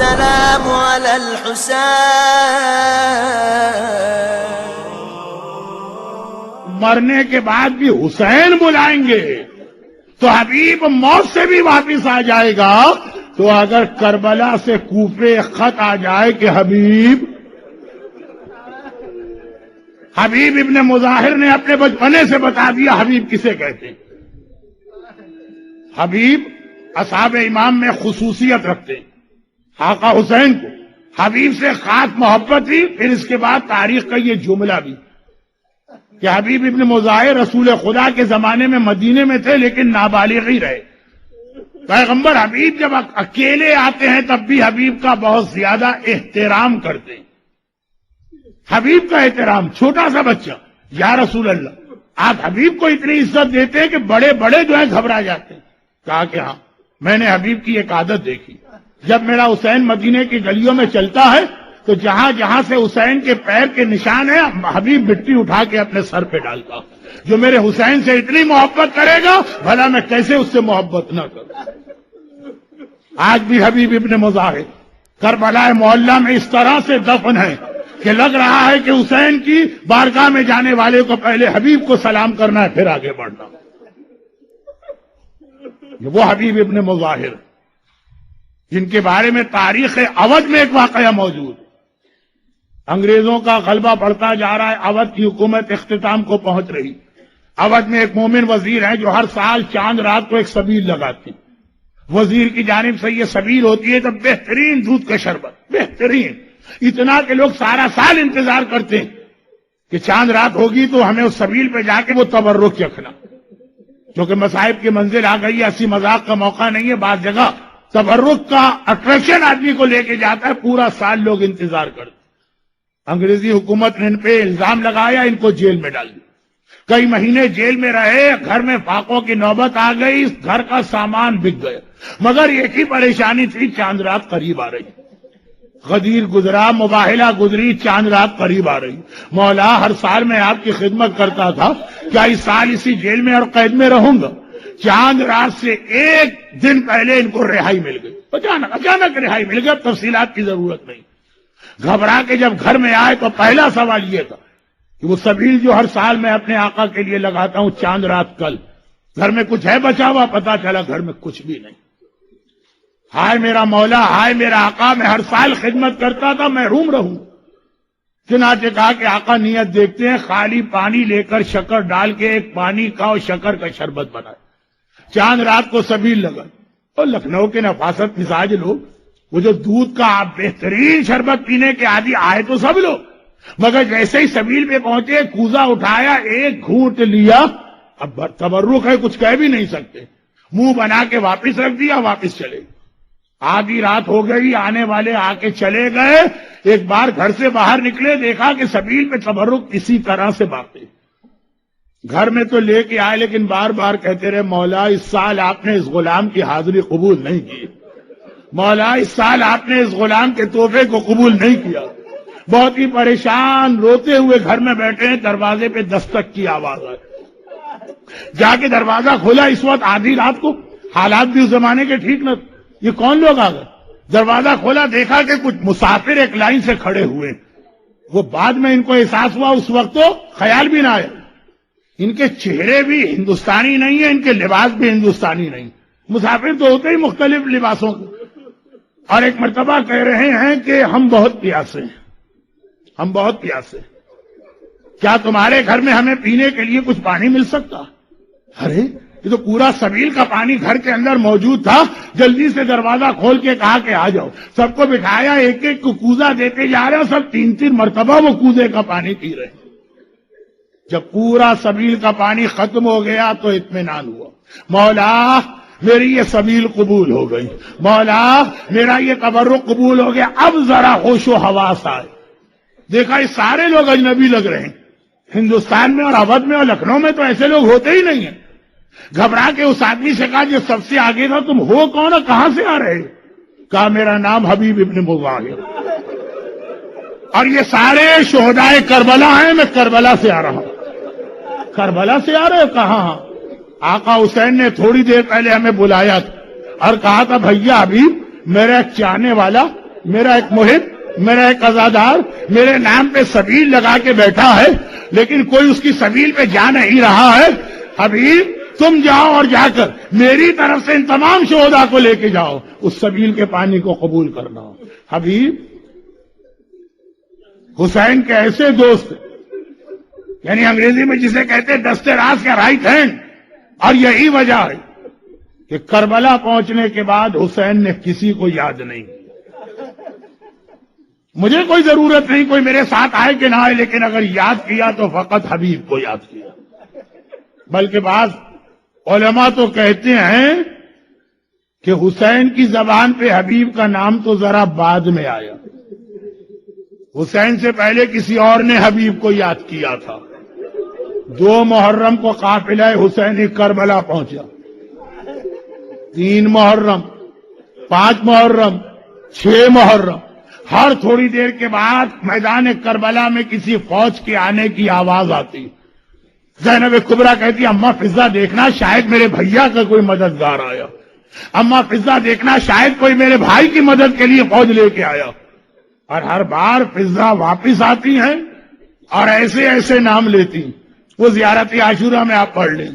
السلام على الحسين. مرنے کے بعد بھی حسین بلائیں گے تو حبیب موت سے بھی واپس آ جائے گا. تو اگر کربلا سے کوفے خط آ جائے کہ حبیب ابن مظاہر نے اپنے بچپنے سے بتا دیا حبیب کسے کہتے ہیں. حبیب اصحاب امام میں خصوصیت رکھتے ہیں. آقا حسین کو حبیب سے خاص محبت تھی. پھر اس کے بعد تاریخ کا یہ جملہ بھی کہ حبیب ابن مظاہر رسول خدا کے زمانے میں مدینے میں تھے لیکن نابالغ ہی رہے. پیغمبر حبیب جب اکیلے آتے ہیں تب بھی حبیب کا بہت زیادہ احترام کرتے ہیں. حبیب کا احترام. چھوٹا سا بچہ یا رسول اللہ آپ حبیب کو اتنی عزت دیتے ہیں کہ بڑے بڑے جو ہیں گھبرا جاتے ہیں. کہا کہ ہاں میں نے حبیب کی ایک عادت دیکھی. جب میرا حسین مدینے کی گلیوں میں چلتا ہے تو جہاں جہاں سے حسین کے پیر کے نشان ہیں حبیب مٹی اٹھا کے اپنے سر پہ ڈالتا. جو میرے حسین سے اتنی محبت کرے گا بھلا میں کیسے اس سے محبت نہ کروں. آج بھی حبیب ابن مظاہر کربلا معلیٰ میں اس طرح سے دفن ہے کہ لگ رہا ہے کہ حسین کی بارگاہ میں جانے والے کو پہلے حبیب کو سلام کرنا ہے پھر آگے بڑھنا. وہ حبیب ابن مظاہر جن کے بارے میں تاریخ اودھ میں ایک واقعہ موجود. انگریزوں کا غلبہ بڑھتا جا رہا ہے. اودھ کی حکومت اختتام کو پہنچ رہی. اودھ میں ایک مومن وزیر ہے جو ہر سال چاند رات کو ایک سبیل لگاتے ہیں. وزیر کی جانب سے یہ سبیل ہوتی ہے تو بہترین دودھ کا شربت. بہترین اتنا کہ لوگ سارا سال انتظار کرتے ہیں کہ چاند رات ہوگی تو ہمیں اس سبیل پہ جا کے وہ تبرک چکھنا. کیونکہ مصائب کی منزل آ گئی ہے. ہنسی مذاق کا موقع نہیں ہے. بعض جگہ تبرک کا اٹریکشن آدمی کو لے کے جاتا ہے. پورا سال لوگ انتظار کرتے. انگریزی حکومت نے ان پہ الزام لگایا ان کو جیل میں ڈال دیا. کئی مہینے جیل میں رہے. گھر میں فاقوں کی نوبت آ گئی. گھر کا سامان بک گیا. مگر ایک ہی پریشانی تھی چاند رات قریب آ رہی. غدیر گزرا مباہلہ گزری چاند رات قریب آ رہی. مولا ہر سال میں آپ کی خدمت کرتا تھا کیا اس سال اسی جیل میں اور قید میں رہوں گا. چاند رات سے ایک دن پہلے ان کو رہائی مل گئی. اچانک رہائی مل گئی. تفصیلات کی ضرورت نہیں. گھبرا کے جب گھر میں آئے تو پہلا سوال یہ تھا کہ وہ سبیل جو ہر سال میں اپنے آقا کے لیے لگاتا ہوں چاند رات کل گھر میں کچھ ہے بچا ہوا. پتا چلا گھر میں کچھ بھی نہیں. ہائے میرا مولا ہائے میرا آقا میں ہر سال خدمت کرتا تھا محروم رہوں. چنانچہ کہا کہ آقا نیت دیکھتے ہیں. خالی پانی لے کر شکر ڈال کے ایک پانی کا اور شکر کا شربت بنائے. چاند رات کو سبیل لگا. اور لکھنؤ کے نفاست مزاج لوگ وہ جو دودھ کا بہترین شربت پینے کے عادی آئے تو سب لوگ. مگر جیسے ہی سبیل پہ پہنچے کوزہ اٹھایا ایک گھونٹ لیا. اب تبرک ہے کچھ کہہ بھی نہیں سکتے. منہ بنا کے واپس رکھ دیا. واپس چلے. آدھی رات ہو گئی. آنے والے آ کے چلے گئے. ایک بار گھر سے باہر نکلے دیکھا کہ سبیل پہ تبرک اسی طرح سے باقی. گھر میں تو لے کے آئے لیکن بار بار کہتے رہے مولا اس سال آپ نے اس غلام کی حاضری قبول نہیں کی. مولا اس سال آپ نے اس غلام کے تحفے کو قبول نہیں کیا. بہت ہی پریشان روتے ہوئے گھر میں بیٹھے ہیں. دروازے پہ دستک کی آواز آئی. جا کے دروازہ کھولا. اس وقت آدھی رات کو حالات بھی اس زمانے کے ٹھیک نہ. یہ کون لوگ آ گئے. دروازہ کھولا دیکھا کہ کچھ مسافر ایک لائن سے کھڑے ہوئے. وہ بعد میں ان کو احساس ہوا. اس وقت تو خیال بھی نہ آیا. ان کے چہرے بھی ہندوستانی نہیں ہیں. ان کے لباس بھی ہندوستانی نہیں. مسافر تو ہوتے ہی مختلف لباسوں کے. اور ایک مرتبہ کہہ رہے ہیں کہ ہم بہت پیاسے ہیں. ہم بہت پیاسے. کیا تمہارے گھر میں ہمیں پینے کے لیے کچھ پانی مل سکتا. ارے یہ تو پورا سبیل کا پانی گھر کے اندر موجود تھا. جلدی سے دروازہ کھول کے کہا کہ آ جاؤ. سب کو بٹھایا. ایک ایک کو کوزہ دیتے جا رہے ہیں. سب 3 مرتبہ وہ کوزے کا پانی پی رہے. جب پورا سبیل کا پانی ختم ہو گیا تو اطمینان ہوا. مولا میری یہ سبیل قبول ہو گئی. مولا میرا یہ تبرک قبول ہو گیا. اب ذرا ہوش و حواس آئے. دیکھا یہ سارے لوگ اجنبی لگ رہے ہیں. ہندوستان میں اور اودھ میں اور لکھنؤ میں تو ایسے لوگ ہوتے ہی نہیں ہیں. گھبرا کے اس آدمی سے کہا جو سب سے آگے تھا تم ہو کون اور کہاں سے آ رہے. کہا میرا نام حبیب ابن مظاہر اور یہ سارے شہدائے کربلا ہیں. میں کربلا سے آ رہا ہوں. کربلا سے آ رہے کہاں. آقا حسین نے تھوڑی دیر پہلے ہمیں بلایا تھا اور کہا تھا بھیا حبیب میرا ایک چاہنے والا میرا ایک محب، میرا ایک عزادار میرے نام پہ سبیل لگا کے بیٹھا ہے، لیکن کوئی اس کی سبیل پہ جا نہیں رہا ہے۔ حبیب تم جاؤ اور جا کر میری طرف سے ان تمام شہداء کو لے کے جاؤ، اس سبیل کے پانی کو قبول کرنا۔ حبیب حسین کے ایسے دوست، یعنی انگریزی میں جسے کہتے ہیں دستے راز کا رائٹ ہینڈ، اور یہی وجہ ہے کہ کربلا پہنچنے کے بعد حسین نے کسی کو یاد نہیں کیا۔ مجھے کوئی ضرورت نہیں کوئی میرے ساتھ آئے کہ نہ آئے، لیکن اگر یاد کیا تو فقط حبیب کو یاد کیا۔ بلکہ بعض علماء تو کہتے ہیں کہ حسین کی زبان پہ حبیب کا نام تو ذرا بعد میں آیا، حسین سے پہلے کسی اور نے حبیب کو یاد کیا تھا۔ 2 محرم کو قافلہ حسینی کربلا پہنچا، 3 محرم، 5 محرم، 6 محرم، ہر تھوڑی دیر کے بعد میدان کربلا میں کسی فوج کے آنے کی آواز آتی۔ زینب کبریٰ کہتی اماں فضہ دیکھنا شاید میرے بھیا کا کوئی مددگار آیا، اماں فضہ دیکھنا شاید کوئی میرے بھائی کی مدد کے لیے فوج لے کے آیا۔ اور ہر بار فضہ واپس آتی ہیں اور ایسے ایسے نام لیتی، وہ زیارت عاشورہ میں آپ پڑھ لیں۔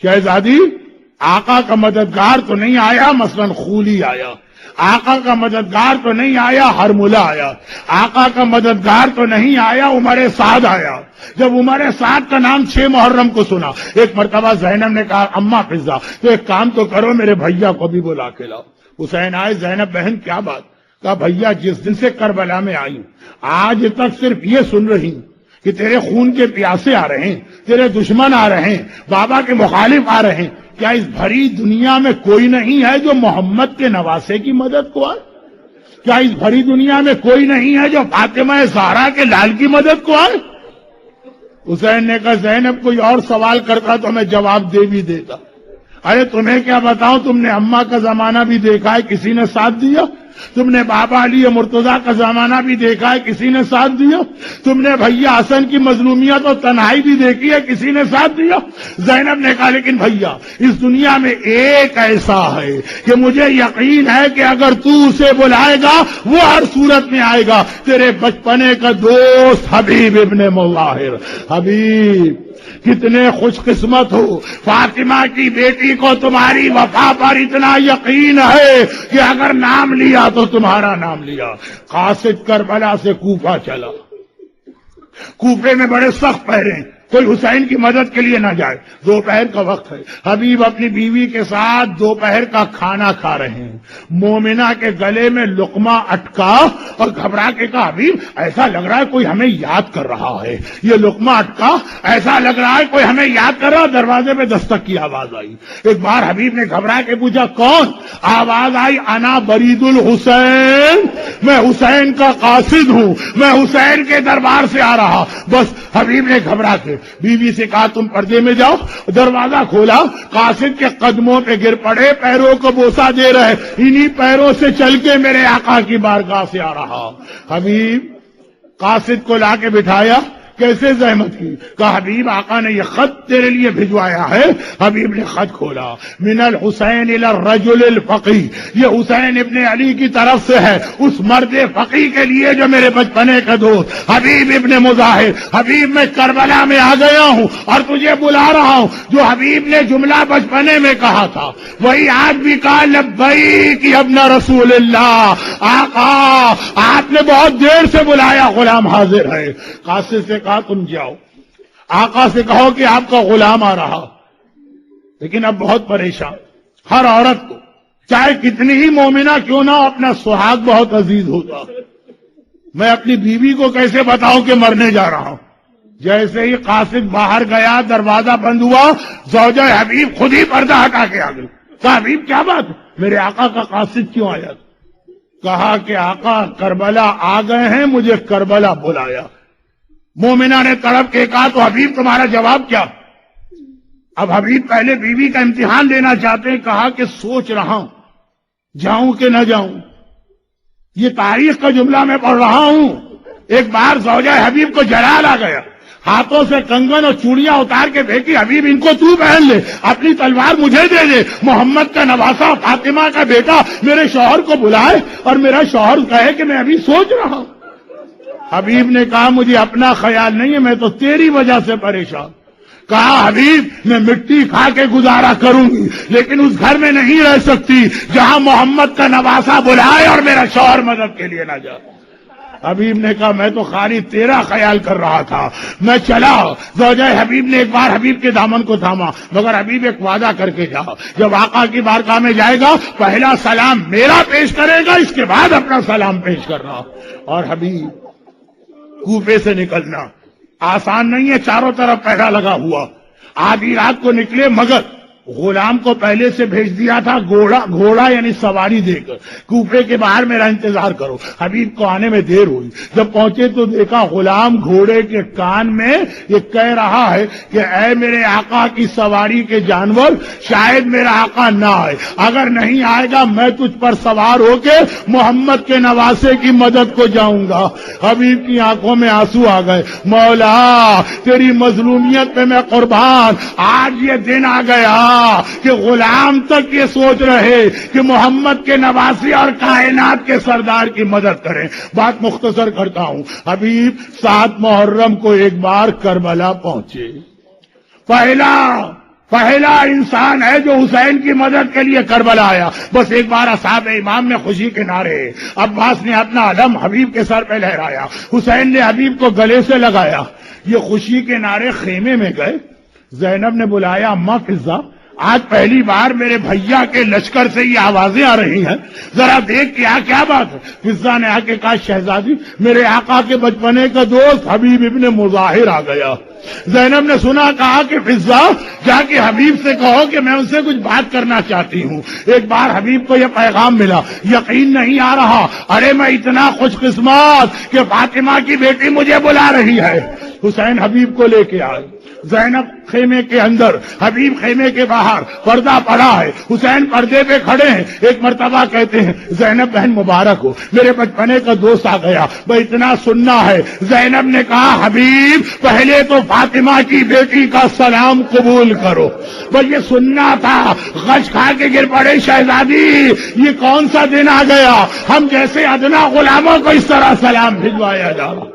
شہزادی آقا کا مددگار تو نہیں آیا، مثلا خولی آیا، آقا کا مددگار تو نہیں آیا ہرملہ آیا، آقا کا مددگار تو نہیں آیا عمر سعد آیا۔ جب عمر سعد کا نام 6 محرم کو سنا، ایک مرتبہ زینب نے کہا اماں فضہ تو ایک کام تو کرو میرے بھیا کو بھی بلا کے لاؤ۔ حسین آئے، زینب بہن کیا بات؟ کہا بھیا جس دن سے کربلا میں آئی آج تک صرف یہ سن رہی ہوں کہ تیرے خون کے پیاسے آ رہے ہیں، تیرے دشمن آ رہے ہیں، بابا کے مخالف آ رہے ہیں، کیا اس بھری دنیا میں کوئی نہیں ہے جو محمد کے نواسے کی مدد کو آئے؟ کیا اس بھری دنیا میں کوئی نہیں ہے جو فاطمہ زہرا کے لال کی مدد کو آئے؟ حسین نے کہا زینب کوئی اور سوال کرتا تو میں جواب دے بھی دیتا۔ ارے تمہیں کیا بتاؤں، تم نے اماں کا زمانہ بھی دیکھا ہے، کسی نے ساتھ دیا؟ تم نے بابا علی مرتضیٰ کا زمانہ بھی دیکھا ہے، کسی نے ساتھ دیا؟ تم نے بھیا حسن کی مظلومیت اور تنہائی بھی دیکھی ہے، کسی نے ساتھ دیا؟ زینب نے کہا لیکن بھیا اس دنیا میں ایک ایسا ہے کہ مجھے یقین ہے کہ اگر تو اسے بلائے گا وہ ہر صورت میں آئے گا، تیرے بچپنے کا دوست حبیب ابن مظاہر۔ حبیب کتنے خوش قسمت ہو، فاطمہ کی بیٹی کو تمہاری وفا پر اتنا یقین ہے کہ اگر نام لیا تو تمہارا نام لیا۔ قاصد کربلا سے کوفہ چلا، کوفے میں بڑے سخت پہرے، کوئی حسین کی مدد کے لیے نہ جائے۔ دوپہر کا وقت ہے، حبیب اپنی بیوی کے ساتھ دوپہر کا کھانا کھا رہے ہیں، مومنہ کے گلے میں لقمہ اٹکا اور گھبرا کے کہا حبیب ایسا لگ رہا ہے کوئی ہمیں یاد کر رہا ہے، یہ لقمہ اٹکا ایسا لگ رہا ہے کوئی ہمیں یاد کر رہا ہے۔ دروازے پہ دستک کی آواز آئی، ایک بار حبیب نے گھبرا کے پوچھا کون؟ آواز آئی انا برید الحسین، میں حسین کا قاصد ہوں، میں حسین کے دربار سے آ رہا۔ بس حبیب نے گھبرا کے بیوی سے کہا تم پردے میں جاؤ، دروازہ کھولا، قاصد کے قدموں پہ گر پڑے، پیروں کو بوسہ دے رہے، انہی پیروں سے چل کے میرے آقا کی بارگاہ سے آ رہا۔ حبیب قاصد کو لا کے بٹھایا، کیسے زحمت کی؟ کہا حبیب آقا نے یہ خط تیرے لیے بھجوایا ہے۔ حبیب نے خط کھولا، من الحسین الی الرجل الفقی، یہ حسین ابن علی کی طرف سے ہے اس مرد فقی کے لیے جو میرے بچپنے کا دوست حبیب ابن مظاہر۔ حبیب میں کربلا میں آ گیا ہوں اور تجھے بلا رہا ہوں، جو حبیب نے جملہ بچپنے میں کہا تھا وہی آج بھی کہا لبیک یا ابن رسول اللہ، آقا آپ نے بہت دیر سے بلایا، غلام حاضر ہے۔ قاصد سے کہا تم جاؤ، آقا سے کہو کہ آپ کا غلام آ رہا۔ لیکن اب بہت پریشان، ہر عورت کو چاہے کتنی ہی مومنہ کیوں نہ ہو اپنا سہاگ بہت عزیز ہوتا۔ میں اپنی بیوی کو کیسے بتاؤں کہ مرنے جا رہا ہوں؟ جیسے ہی قاصد باہر گیا، دروازہ بند ہوا، زوجہ حبیب خود ہی پردہ ہٹا کے آ گئی۔ کہا حبیب کیا بات، میرے آقا کا قاصد کیوں آیا؟ کہا کہ آقا کربلا آ گئے ہیں، مجھے کربلا بلایا۔ مومنہ نے تڑپ کے کہا تو حبیب تمہارا جواب کیا؟ اب حبیب پہلے بیوی کا امتحان لینا چاہتے ہیں، کہا کہ سوچ رہا ہوں جاؤں کہ نہ جاؤں، یہ تاریخ کا جملہ میں پڑھ رہا ہوں۔ ایک بار زوجہ حبیب کو جلال آ گیا، ہاتھوں سے کنگن اور چوڑیاں اتار کے دیکھی، حبیب ان کو تو پہن لے، اپنی تلوار مجھے دے دے، محمد کا نواسا فاطمہ کا بیٹا میرے شوہر کو بلائے اور میرا شوہر کہے کہ میں ابھی سوچ رہا ہوں۔ حبیب نے کہا مجھے اپنا خیال نہیں ہے، میں تو تیری وجہ سے پریشان۔ کہا حبیب میں مٹی کھا کے گزارا کروں گی لیکن اس گھر میں نہیں رہ سکتی جہاں محمد کا نواسا بلائے اور میرا شوہر مدد کے لیے نہ جائے۔ حبیب نے کہا میں تو خالی تیرا خیال کر رہا تھا، میں چلا۔ زوجہ حبیب نے ایک بار حبیب کے دامن کو تھاما، مگر حبیب ایک وعدہ کر کے جا، جب آقا کی بارگاہ میں جائے گا پہلا سلام میرا پیش کرے گا، اس کے بعد اپنا سلام پیش کرنا۔ اور حبیب کوفے سے نکلنا آسان نہیں ہے، چاروں طرف پہرا لگا ہوا، آدھی رات کو نکلے مگر غلام کو پہلے سے بھیج دیا تھا گھوڑا یعنی سواری دے کر، کوفے کے باہر میرا انتظار کرو۔ حبیب کو آنے میں دیر ہوئی، جب پہنچے تو دیکھا غلام گھوڑے کے کان میں یہ کہہ رہا ہے کہ اے میرے آقا کی سواری کے جانور، شاید میرا آقا نہ آئے، اگر نہیں آئے گا میں تجھ پر سوار ہو کے محمد کے نواسے کی مدد کو جاؤں گا۔ حبیب کی آنکھوں میں آنسو آ گئے، مولا تیری مظلومیت پہ میں قربان، آج یہ دن آ گیا کہ غلام تک یہ سوچ رہے کہ محمد کے نواسی اور کائنات کے سردار کی مدد کریں۔ بات مختصر کرتا ہوں، حبیب 7 محرم کو ایک بار کربلا پہنچے، پہلا انسان ہے جو حسین کی مدد کے لیے کربلا آیا۔ بس ایک بار اصحاب امام میں خوشی کے نعرے، عباس نے اپنا علم حبیب کے سر پہ لہرایا، حسین نے حبیب کو گلے سے لگایا، یہ خوشی کے نعرے خیمے میں گئے۔ زینب نے بلایا اماں فضہ، آج پہلی بار میرے بھیا کے لشکر سے یہ آوازیں آ رہی ہیں، ذرا دیکھ کیا بات ہے۔ فضہ نے آ کے کہا شہزادی میرے آقا کے بچپنے کا دوست حبیب ابن مظاہر آ گیا۔ زینب نے سنا، کہا کہ فضہ جا کے حبیب سے کہو کہ میں ان سے کچھ بات کرنا چاہتی ہوں۔ ایک بار حبیب کو یہ پیغام ملا، یقین نہیں آ رہا، ارے میں اتنا خوش قسمت کہ فاطمہ کی بیٹی مجھے بلا رہی ہے۔ حسین حبیب کو لے کے آئے، زینب خیمے کے اندر، حبیب خیمے کے باہر، پردہ پڑا ہے، حسین پردے پہ کھڑے ہیں۔ ایک مرتبہ کہتے ہیں زینب بہن مبارک ہو، میرے بچپنے کا دوست آ گیا، میں اتنا سننا ہے۔ زینب نے کہا حبیب پہلے تو فاطمہ کی بیٹی کا سلام قبول کرو، بس یہ سننا تھا۔ غش کھا کے گر پڑے، شہزادی یہ کون سا دن آ گیا، ہم جیسے ادنا غلاموں کو اس طرح سلام بھجوایا جا رہا۔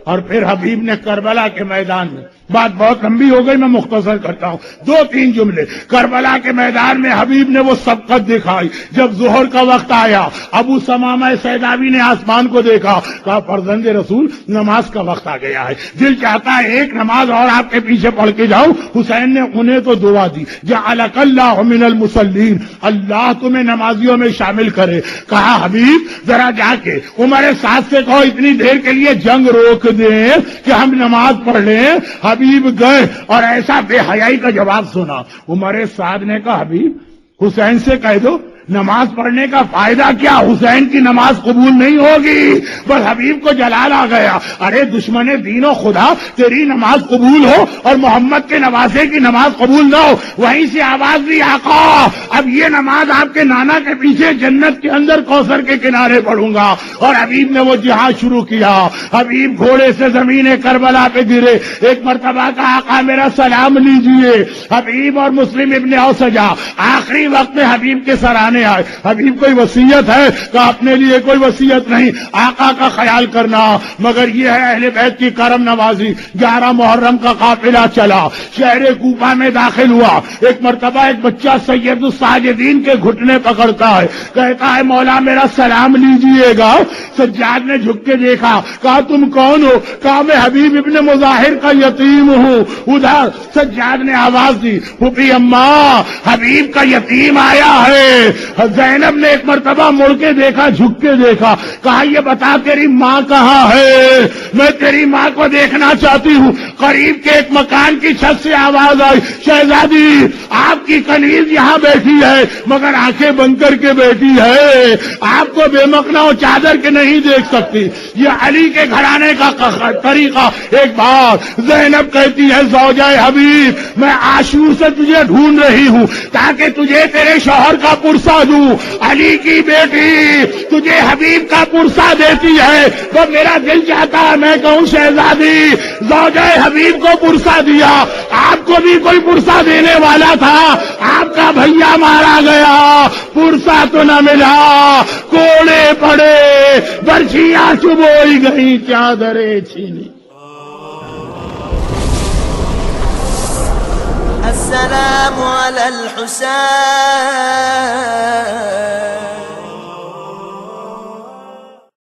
اور پھر حبیب نے کربلا کے میدان میں، بات بہت لمبی ہو گئی میں مختصر کرتا ہوں، 2-3 جملے۔ کربلا کے میدان میں حبیب نے وہ سبقت دکھائی۔ جب ظہر کا وقت آیا، ابو سمامہ سیداوی نے آسمان کو دیکھا، کہا فرزند رسول نماز کا وقت آ گیا ہے، دل چاہتا ہے ایک نماز اور آپ کے پیچھے پڑھ کے جاؤں۔ حسین نے انہیں تو دعا دی، جعلک اللہ من المصلین، اللہ تمہیں نمازیوں میں شامل کرے۔ کہا حبیب ذرا جا کے عمر سعد سے کہو اتنی دیر کے لیے جنگ روک دیں کہ ہم نماز پڑھ لیں۔ حبیب گئے اور ایسا بے حیائی کا جواب سنا۔ عمر سعد نے کہا حبیب حسین سے کہہ دو نماز پڑھنے کا فائدہ کیا، حسین کی نماز قبول نہیں ہوگی۔ بس حبیب کو جلال آ گیا، ارے دشمن دین و خدا تیری نماز قبول ہو اور محمد کے نواسے کی نماز قبول نہ ہو۔ وہیں سے آواز دی آقا اب یہ نماز آپ کے نانا کے پیچھے جنت کے اندر کوثر کے کنارے پڑھوں گا۔ اور حبیب نے وہ جہاد شروع کیا۔ حبیب گھوڑے سے زمین کربلا پہ گرے، ایک مرتبہ کا آقا میرا سلام لیجئے۔ حبیب اور مسلم ابن اوسجا آخری وقت میں حبیب کے سرانے آئے۔ حبیب کوئی وصیت ہے کہ اپنے لیے کوئی وصیت نہیں، آقا کا خیال کرنا، مگر یہ ہے اہل بیت کی کرم نوازی۔ 11 محرم کا قافلہ چلا، شہر کوفہ میں داخل ہوا۔ ایک مرتبہ ایک بچہ سید الساجدین کے گھٹنے پکڑتا ہے، کہتا ہے مولا میرا سلام لیجئے گا۔ سجاد نے جھک کے دیکھا، کہا تم کون ہو؟ کہا میں حبیب ابن مظاہر کا یتیم ہوں۔ ادھر سجاد نے آواز دی، پھوپھی اماں حبیب کا یتیم آیا ہے۔ زینب نے ایک مرتبہ مڑ کے دیکھا، جھک کے دیکھا، کہا یہ بتا تیری ماں کہاں ہے، میں تیری ماں کو دیکھنا چاہتی ہوں۔ قریب کے ایک مکان کی چھت سے آواز آئی، شہزادی آپ کی کنیز یہاں بیٹھی ہے مگر آنکھیں بند کر کے بیٹھی ہے، آپ کو بے مقنا و چادر کے نہیں دیکھ سکتی۔ یہ علی کے گھرانے کا طریقہ۔ ایک بار زینب کہتی ہے زوجہ حبیب میں عاشور سے تجھے ڈھونڈ رہی ہوں تاکہ تجھے تیرے شوہر کا پرسہ پرسا دوں. علی کی بیٹی تجھے حبیب کا پرسا دیتی ہے تو میرا دل چاہتا ہے میں کہوں شہزادی زوجہ حبیب کو پرسا دیا. آپ کو بھی کوئی پرسا دینے والا تھا, آپ کا بھیا مارا گیا, پرسا تو نہ ملا, کوڑے پڑے, برچیاں چبوئی گئی, چادریں چھینی. السلام على الحسين